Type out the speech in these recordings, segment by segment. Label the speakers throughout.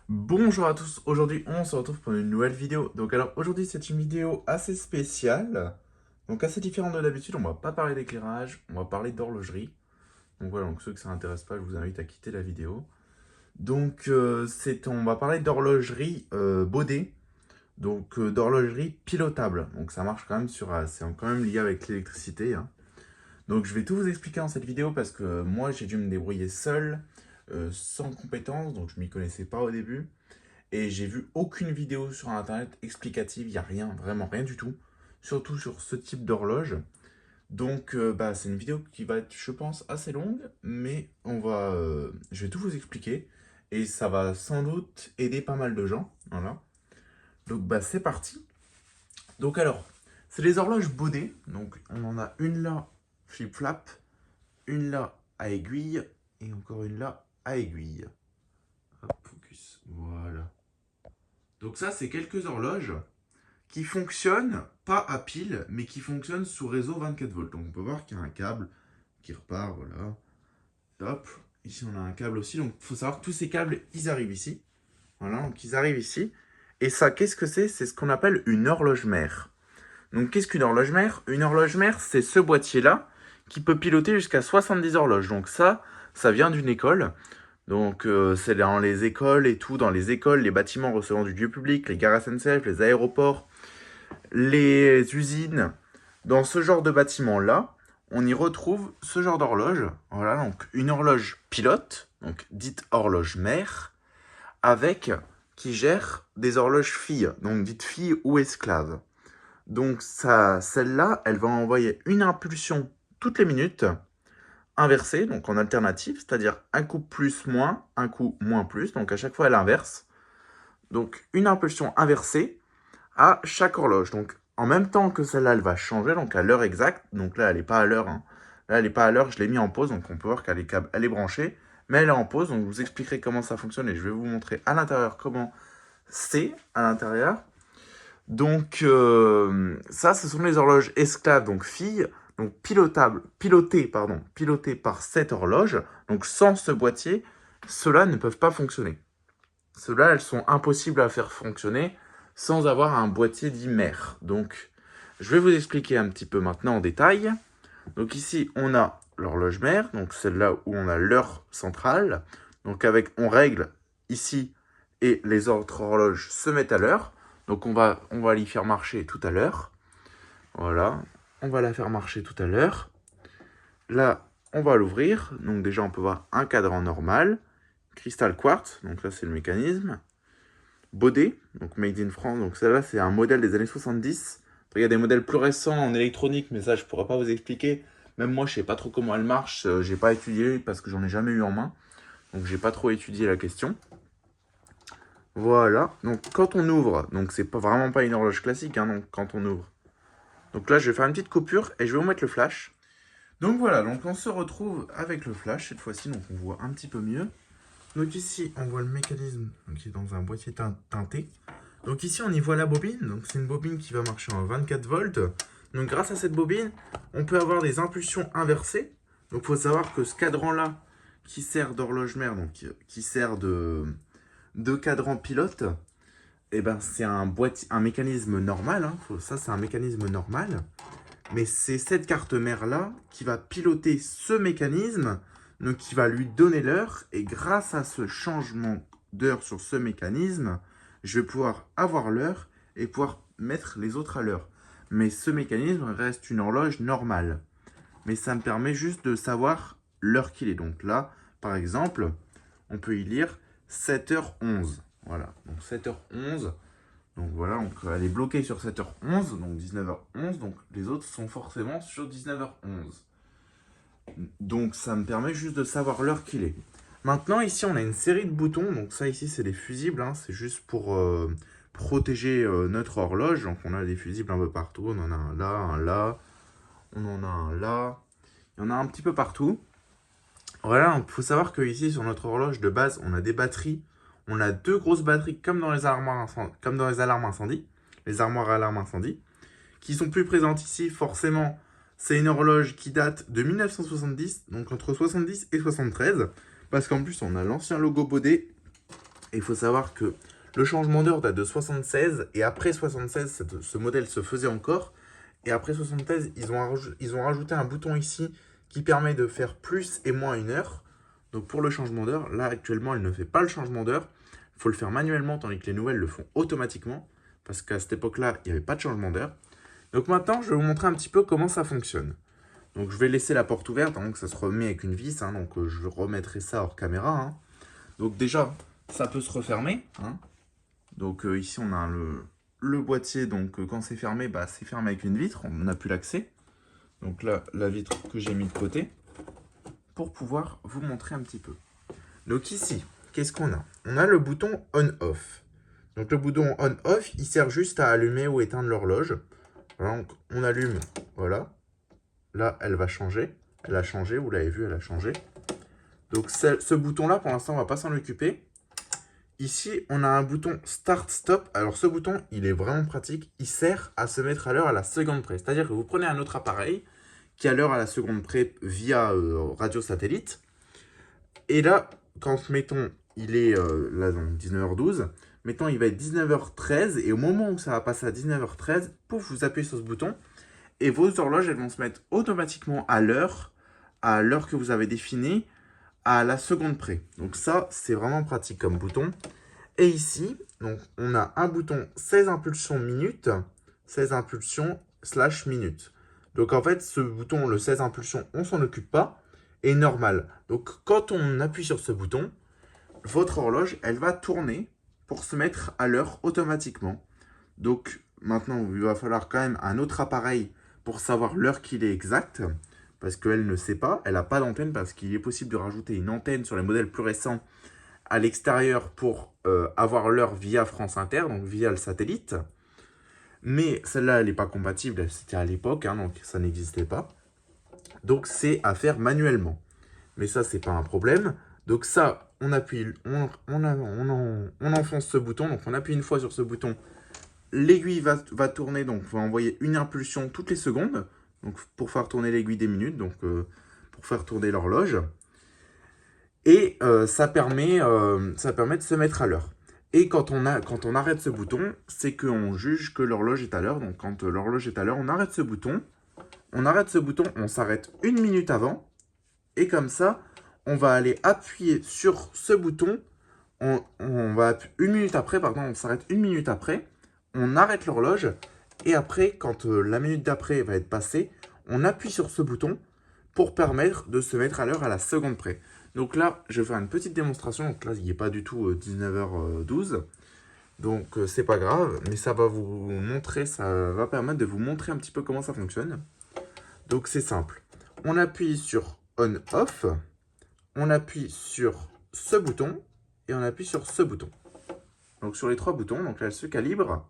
Speaker 1: Bonjour à tous, aujourd'hui on se retrouve pour une nouvelle vidéo. Donc alors aujourd'hui c'est une vidéo assez spéciale, donc assez différente de d'habitude. On va pas parler d'éclairage, on va parler d'horlogerie. Donc voilà, donc ceux que ça intéresse pas, je vous invite à quitter la vidéo. Donc on va parler d'horlogerie Baudet, donc d'horlogerie pilotable. Donc ça marche quand même c'est quand même lié avec l'électricité, hein. Donc je vais tout vous expliquer dans cette vidéo parce que moi j'ai dû me débrouiller seul, sans compétences, donc je m'y connaissais pas au début. Et j'ai vu aucune vidéo sur internet explicative, il n'y a rien, vraiment rien du tout. Surtout sur ce type d'horloge. Donc c'est une vidéo qui va être, je pense, assez longue, mais je vais tout vous expliquer. Et ça va sans doute aider pas mal de gens. Voilà. Donc c'est parti. Donc alors, c'est les horloges Baudet. Donc on en a une là, flip-flap, une là à aiguille, et encore une là à aiguille. Hop, focus. Voilà. Donc ça, c'est quelques horloges qui fonctionnent pas à pile, mais qui fonctionnent sous réseau 24 volts. Donc on peut voir qu'il y a un câble qui repart, voilà. Hop, ici on a un câble aussi. Donc il faut savoir que tous ces câbles, ils arrivent ici. Voilà, donc ils arrivent ici. Et ça, qu'est-ce que c'est? C'est ce qu'on appelle une horloge mère. Donc qu'est-ce qu'une horloge mère? Une horloge mère, c'est ce boîtier-là qui peut piloter jusqu'à 70 horloges. Donc ça vient d'une école. Donc c'est dans les écoles et tout, dans les écoles, les bâtiments recevant du lieu public, les gares SNCF, les aéroports, les usines. Dans ce genre de bâtiment-là, on y retrouve ce genre d'horloge. Voilà, donc une horloge pilote, donc dite horloge mère, avec qui gère des horloges filles, donc dites filles ou esclaves. Donc celle-là, elle va envoyer une impulsion toutes les minutes, inversée, donc en alternative, c'est-à-dire un coup plus moins, un coup moins plus, donc à chaque fois elle inverse. Donc une impulsion inversée à chaque horloge. Donc en même temps que celle-là, elle va changer, donc à l'heure exacte. Donc là, elle n'est pas à l'heure, hein. Là, elle n'est pas à l'heure, je l'ai mis en pause, donc on peut voir elle est branchée, mais elle est en pause, donc je vous expliquerai comment ça fonctionne et je vais vous montrer à l'intérieur comment c'est à l'intérieur. Donc ça, ce sont les horloges esclaves, donc filles, donc pilotées par cette horloge. Donc sans ce boîtier, ceux-là ne peuvent pas fonctionner. Ceux-là, elles sont impossibles à faire fonctionner sans avoir un boîtier dit mère. Donc, je vais vous expliquer un petit peu maintenant en détail. Donc ici, on a l'horloge mère, donc celle-là où on a l'heure centrale. Donc on règle ici et les autres horloges se mettent à l'heure. Donc on va l'y faire marcher tout à l'heure. Voilà, on va la faire marcher tout à l'heure. Là, on va l'ouvrir. Donc déjà, on peut voir un cadran normal. Cristal quartz, donc là c'est le mécanisme. Baudet, donc Made in France. Donc celle-là, c'est un modèle des années 70. Il y a des modèles plus récents en électronique, mais ça, je ne pourrais pas vous expliquer. Même moi, je ne sais pas trop comment elle marche. J'ai pas étudié parce que j'en ai jamais eu en main. Donc, j'ai pas trop étudié la question. Voilà. Donc, quand on ouvre, donc c'est pas vraiment pas une horloge classique, hein, donc quand on ouvre. Donc là, je vais faire une petite coupure et je vais vous mettre le flash. Donc voilà, donc on se retrouve avec le flash cette fois-ci, donc on voit un petit peu mieux. Donc ici, on voit le mécanisme qui est dans un boîtier teinté. Donc ici, on y voit la bobine. Donc c'est une bobine qui va marcher en 24 volts. Donc grâce à cette bobine, on peut avoir des impulsions inversées. Donc il faut savoir que ce cadran-là, qui sert d'horloge mère, donc qui sert de cadran pilote, eh ben, c'est un mécanisme normal, hein. Ça, c'est un mécanisme normal. Mais c'est cette carte mère-là qui va piloter ce mécanisme, donc qui va lui donner l'heure. Et grâce à ce changement d'heure sur ce mécanisme, je vais pouvoir avoir l'heure et pouvoir mettre les autres à l'heure. Mais ce mécanisme reste une horloge normale. Mais ça me permet juste de savoir l'heure qu'il est. Donc là, par exemple, on peut y lire 7h11. Voilà, donc 7h11. Donc voilà, donc elle est bloquée sur 7h11, donc 19h11, donc les autres sont forcément sur 19h11. Donc ça me permet juste de savoir l'heure qu'il est. Maintenant ici on a une série de boutons, donc ça ici c'est des fusibles, hein, c'est juste pour protéger notre horloge. Donc on a des fusibles un peu partout, on en a un là, on en a un là, il y en a un petit peu partout. Voilà, il faut savoir que ici sur notre horloge de base on a des batteries. On a deux grosses batteries comme dans les alarmes incendie, les armoires à alarme incendie, qui sont plus présentes ici. Forcément, c'est une horloge qui date de 1970, donc entre 70 et 73, parce qu'en plus on a l'ancien logo Baudet Et il faut savoir que le changement d'heure date de 76, et après 76, ce modèle se faisait encore. Et après 76, ils ont rajouté un bouton ici qui permet de faire plus et moins une heure. Donc pour le changement d'heure, là actuellement, elle ne fait pas le changement d'heure. Il faut le faire manuellement, tandis que les nouvelles le font automatiquement. Parce qu'à cette époque-là, il n'y avait pas de changement d'heure. Donc maintenant, je vais vous montrer un petit peu comment ça fonctionne. Donc je vais laisser la porte ouverte, donc ça se remet avec une vis. Donc je remettrai ça hors caméra. Donc déjà, ça peut se refermer. Donc ici, on a le boîtier. Donc quand c'est fermé, c'est fermé avec une vitre. On n'a plus l'accès. Donc là, la vitre que j'ai mis de côté pour pouvoir vous montrer un petit peu. Donc ici, qu'est-ce qu'on a? On a le bouton on-off. Donc le bouton on-off, il sert juste à allumer ou éteindre l'horloge. Donc on allume, voilà. Là, elle va changer. Elle a changé, vous l'avez vu, elle a changé. Donc ce bouton-là, pour l'instant, on ne va pas s'en occuper. Ici, on a un bouton Start-Stop. Alors ce bouton, il est vraiment pratique. Il sert à se mettre à l'heure à la seconde près. C'est-à-dire que vous prenez un autre appareil qui a l'heure à la seconde près via radio satellite. Et là, quand, mettons, il est là, donc 19h12, mettons, il va être 19h13. Et au moment où ça va passer à 19h13, pouf, vous appuyez sur ce bouton. Et vos horloges, elles vont se mettre automatiquement à l'heure que vous avez définie, à la seconde près. Donc ça, c'est vraiment pratique comme bouton. Et ici, donc, on a un bouton 16 impulsions minutes, 16 impulsions / minutes. Donc en fait, ce bouton, le 16 impulsions, on s'en occupe pas, est normal. Donc quand on appuie sur ce bouton, votre horloge, elle va tourner pour se mettre à l'heure automatiquement. Donc maintenant, il va falloir quand même un autre appareil pour savoir l'heure qu'il est exact, parce qu'elle ne sait pas, elle n'a pas d'antenne, parce qu'il est possible de rajouter une antenne sur les modèles plus récents à l'extérieur pour avoir l'heure via France Inter, donc via le satellite. Mais celle-là, elle n'est pas compatible, c'était à l'époque, donc ça n'existait pas. Donc c'est à faire manuellement. Mais ça, c'est pas un problème. Donc ça, on appuie, on enfonce ce bouton, donc on appuie une fois sur ce bouton. L'aiguille va tourner, donc on va envoyer une impulsion toutes les secondes, donc pour faire tourner l'aiguille des minutes, donc pour faire tourner l'horloge. Et ça permet de se mettre à l'heure. Et quand on arrête ce bouton, c'est qu'on juge que l'horloge est à l'heure. Donc quand l'horloge est à l'heure, on arrête ce bouton. On s'arrête une minute avant. Et comme ça, on va aller appuyer sur ce bouton. On s'arrête une minute après. On arrête l'horloge et après, quand la minute d'après va être passée, on appuie sur ce bouton pour permettre de se mettre à l'heure à la seconde près. Donc là, je vais faire une petite démonstration. Donc là, il n'est pas du tout 19h12. Donc c'est pas grave, mais ça va vous montrer, ça va permettre de vous montrer un petit peu comment ça fonctionne. Donc c'est simple. On appuie sur On-Off, on appuie sur ce bouton et on appuie sur ce bouton. Donc sur les trois boutons, donc là elle se calibre.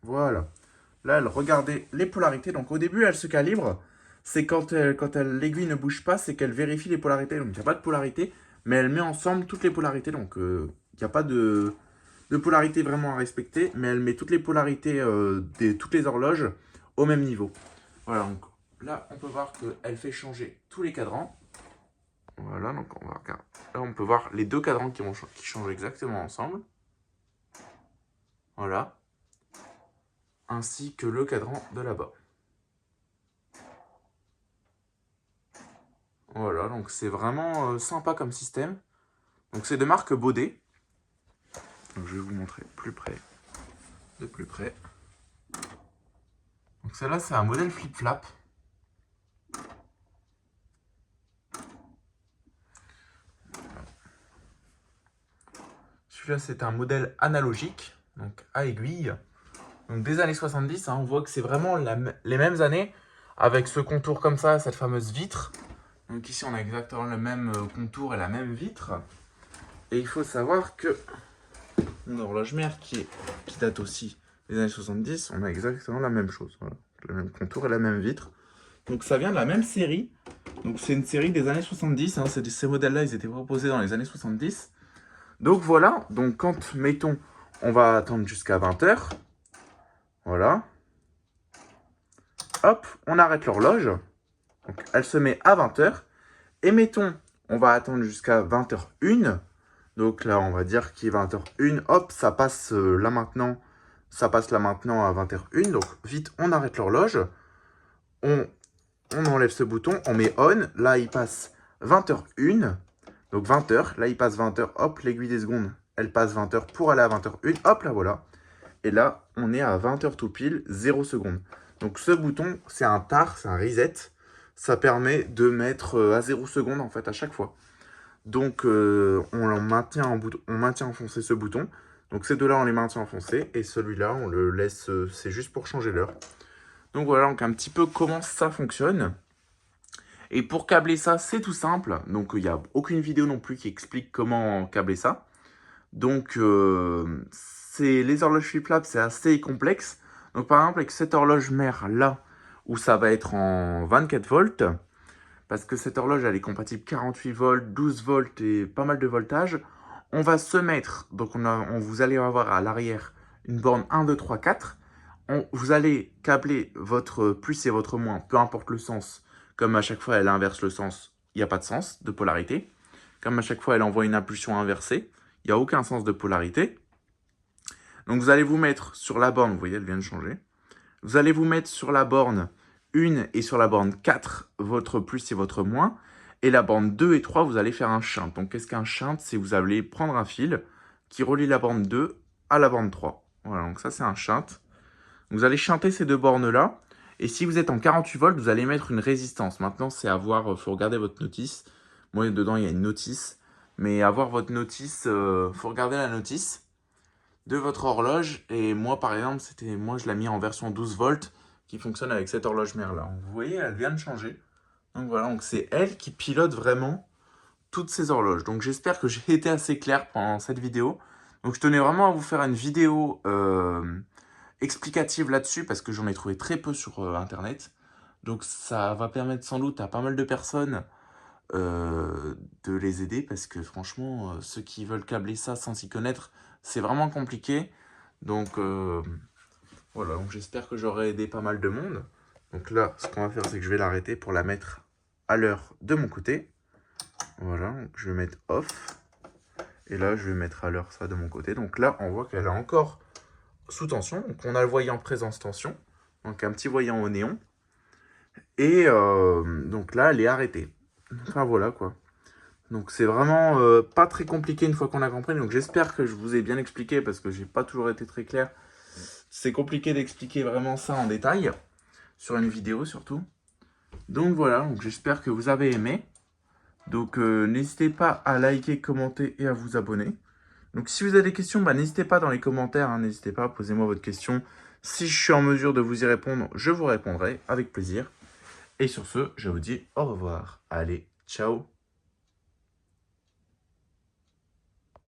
Speaker 1: Voilà. Là, elle regardait les polarités. Donc au début, elle se calibre. C'est quand l'aiguille ne bouge pas, c'est qu'elle vérifie les polarités. Donc il n'y a pas de polarité, mais elle met ensemble toutes les polarités. Donc il n'y a pas de polarité vraiment à respecter, mais elle met toutes les polarités de toutes les horloges au même niveau. Voilà, donc là, on peut voir qu'elle fait changer tous les cadrans. Voilà, donc on va regarder. Là, on peut voir les deux cadrans qui changent exactement ensemble. Voilà. Ainsi que le cadran de là-bas. Voilà, donc c'est vraiment sympa comme système. Donc c'est de marque Baudet. Donc je vais vous montrer de plus près. Donc celle-là, c'est un modèle flip-flap. Celui-là, c'est un modèle analogique, donc à aiguille. Donc des années 70, on voit que c'est vraiment les mêmes années, avec ce contour comme ça, cette fameuse vitre. Donc ici, on a exactement le même contour et la même vitre. Et il faut savoir que mon horloge mère, qui date aussi des années 70, on a exactement la même chose. Voilà. Le même contour et la même vitre. Donc ça vient de la même série. Donc c'est une série des années 70. Ces modèles-là, ils étaient proposés dans les années 70. Donc voilà. Donc quand, mettons, on va attendre jusqu'à 20h. Voilà. Hop, on arrête l'horloge. Elle se met à 20h. Et mettons, on va attendre jusqu'à 20h01. Donc là, on va dire qu'il est 20h01. Hop, ça passe là maintenant. Ça passe là maintenant à 20h01. Donc vite, on arrête l'horloge. On enlève ce bouton. On met on. Là, il passe 20h01. Donc 20h. Là, il passe 20h. Hop, l'aiguille des secondes, elle passe 20h pour aller à 20h01. Hop, là, voilà. Et là, on est à 20h tout pile, 0 secondes. Donc ce bouton, c'est un tar, c'est un reset. Ça permet de mettre à 0 secondes en fait à chaque fois. Donc on maintient enfoncé ce bouton. Donc ces deux-là, on les maintient enfoncés. Et celui-là, on le laisse, c'est juste pour changer l'heure. Donc voilà, donc un petit peu comment ça fonctionne. Et pour câbler ça, c'est tout simple. Donc il n'y a aucune vidéo non plus qui explique comment câbler ça. Donc les horloges flip-flap, c'est assez complexe. Donc par exemple, avec cette horloge mère là, où ça va être en 24 volts, parce que cette horloge, elle est compatible 48 volts, 12 volts et pas mal de voltage, on va se mettre, donc vous allez avoir à l'arrière une borne 1, 2, 3, 4. Vous allez câbler votre plus et votre moins, peu importe le sens. Comme à chaque fois, elle inverse le sens, il n'y a pas de sens de polarité. Comme à chaque fois, elle envoie une impulsion inversée, il n'y a aucun sens de polarité. Donc vous allez vous mettre sur la borne, vous voyez, elle vient de changer. Vous allez vous mettre sur la borne 1 et sur la borne 4, votre plus et votre moins. Et la borne 2 et 3, vous allez faire un shunt. Donc qu'est-ce qu'un shunt? C'est vous allez prendre un fil qui relie la borne 2 à la borne 3. Voilà, donc ça c'est un shunt. Vous allez shunter ces deux bornes-là. Et si vous êtes en 48 volts, vous allez mettre une résistance. Maintenant, c'est à voir, il faut regarder votre notice. Moi, dedans, il y a une notice. Mais à voir votre notice, faut regarder la notice de votre horloge. Et moi, par exemple, moi, je l'ai mis en version 12 volts qui fonctionne avec cette horloge mère là. Vous voyez, elle vient de changer. Donc voilà, donc c'est elle qui pilote vraiment toutes ces horloges. Donc j'espère que j'ai été assez clair pendant cette vidéo. Donc je tenais vraiment à vous faire une vidéo explicative là-dessus parce que j'en ai trouvé très peu sur internet. Donc ça va permettre sans doute à pas mal de personnes de les aider parce que franchement, ceux qui veulent câbler ça sans s'y connaître, c'est vraiment compliqué. Donc voilà, donc j'espère que j'aurai aidé pas mal de monde. Donc là, ce qu'on va faire, c'est que je vais l'arrêter pour la mettre à l'heure de mon côté. Voilà, donc je vais mettre off. Et là, je vais mettre à l'heure ça de mon côté. Donc là, on voit qu'elle est encore sous tension. Donc on a le voyant présence tension. Donc un petit voyant au néon. Et donc là, elle est arrêtée. Enfin voilà quoi. Donc c'est vraiment pas très compliqué une fois qu'on a compris. Donc j'espère que je vous ai bien expliqué parce que j'ai pas toujours été très clair. C'est compliqué d'expliquer vraiment ça en détail. Sur une vidéo surtout. Donc voilà, donc j'espère que vous avez aimé. Donc n'hésitez pas à liker, commenter et à vous abonner. Donc si vous avez des questions, n'hésitez pas dans les commentaires, hein, n'hésitez pas, posez-moi votre question. Si je suis en mesure de vous y répondre, je vous répondrai avec plaisir. Et sur ce, je vous dis au revoir. Allez, ciao!